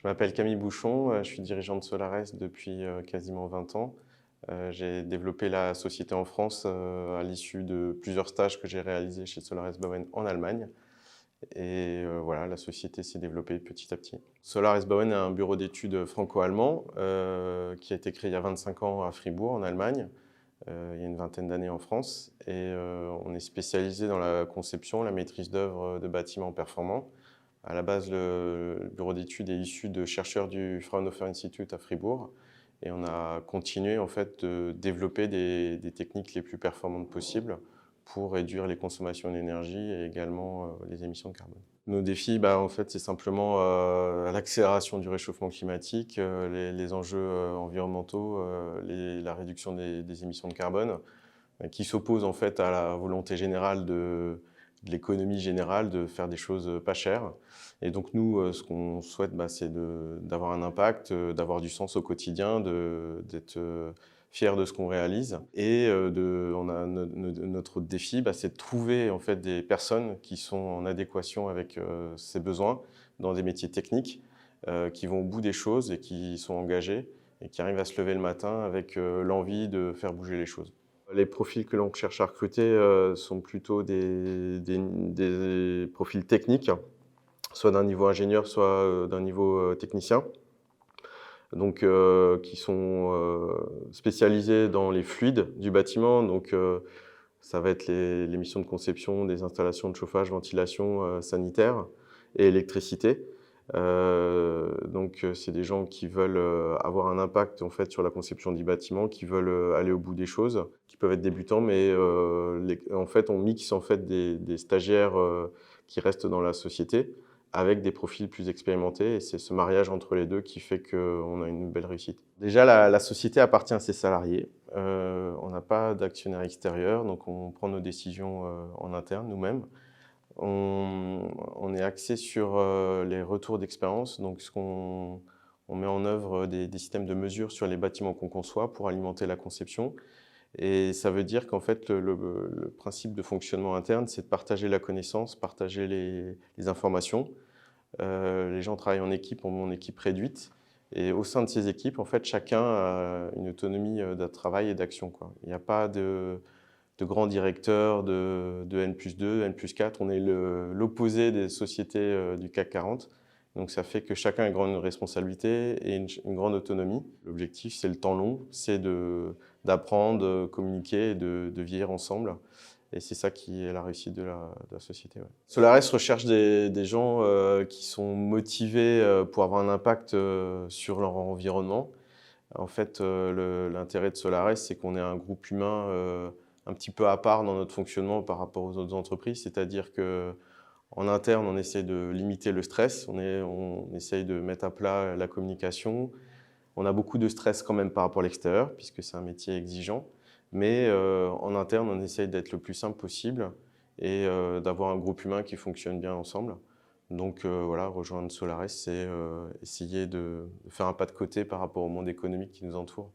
Je m'appelle Camille Bouchon, je suis dirigeant de Solares depuis quasiment 20 ans. J'ai développé la société en France à l'issue de plusieurs stages que j'ai réalisés chez Solares Bauen en Allemagne. Et voilà, la société s'est développée petit à petit. Solares Bauen est un bureau d'études franco-allemand qui a été créé il y a 25 ans à Fribourg, en Allemagne, il y a une vingtaine d'années en France. Et on est spécialisé dans la conception, la maîtrise d'œuvre de bâtiments performants. À la base, le bureau d'études est issu de chercheurs du Fraunhofer Institute à Fribourg. Et on a continué en fait de développer des techniques les plus performantes possibles pour réduire les consommations d'énergie et également les émissions de carbone. Nos défis, en fait, c'est simplement l'accélération du réchauffement climatique, les enjeux environnementaux, la réduction des émissions de carbone, qui s'opposent en fait à la volonté générale de l'économie générale de faire des choses pas chères. Et donc nous, ce qu'on souhaite, c'est d'avoir un impact, d'avoir du sens au quotidien, d'être fier de ce qu'on réalise. Et notre défi, c'est de trouver en fait des personnes qui sont en adéquation avec ces besoins dans des métiers techniques, qui vont au bout des choses et qui sont engagés et qui arrivent à se lever le matin avec l'envie de faire bouger les choses. Les profils que l'on cherche à recruter sont plutôt des profils techniques, soit d'un niveau ingénieur, soit d'un niveau technicien, donc qui sont spécialisés dans les fluides du bâtiment. Donc ça va être les missions de conception des installations de chauffage, ventilation, sanitaire et électricité. Donc c'est des gens qui veulent avoir un impact en fait sur la conception du bâtiment, qui veulent aller au bout des choses, qui peuvent être débutants, mais en fait on mixe en fait des stagiaires qui restent dans la société avec des profils plus expérimentés, et c'est ce mariage entre les deux qui fait qu'on a une belle réussite. Déjà, la société appartient à ses salariés. On n'a pas d'actionnaire extérieur, donc on prend nos décisions en interne nous-mêmes. On est axé sur les retours d'expérience, donc on met en œuvre des systèmes de mesure sur les bâtiments qu'on conçoit pour alimenter la conception. Et ça veut dire qu'en fait, le principe de fonctionnement interne, c'est de partager la connaissance, partager les informations. Les gens travaillent en équipe, en équipe réduite. Et au sein de ces équipes, en fait, chacun a une autonomie de travail et d'action, quoi. Il n'y a pas de grands directeurs de N+2, N+4. On est l'opposé des sociétés du CAC 40. Donc ça fait que chacun a une grande responsabilité et une grande autonomie. L'objectif, c'est le temps long, c'est d'apprendre, de communiquer et de vieillir ensemble. Et c'est ça qui est la réussite de la société. Ouais. Solares recherche des gens qui sont motivés pour avoir un impact sur leur environnement. En fait, l'intérêt de Solares, c'est qu'on est un groupe humain un petit peu à part dans notre fonctionnement par rapport aux autres entreprises. C'est-à-dire qu'en interne, on essaie de limiter le stress, on essaye de mettre à plat la communication. On a beaucoup de stress quand même par rapport à l'extérieur, puisque c'est un métier exigeant. Mais en interne, on essaye d'être le plus simple possible et d'avoir un groupe humain qui fonctionne bien ensemble. Donc voilà, rejoindre Solares, c'est essayer de faire un pas de côté par rapport au monde économique qui nous entoure.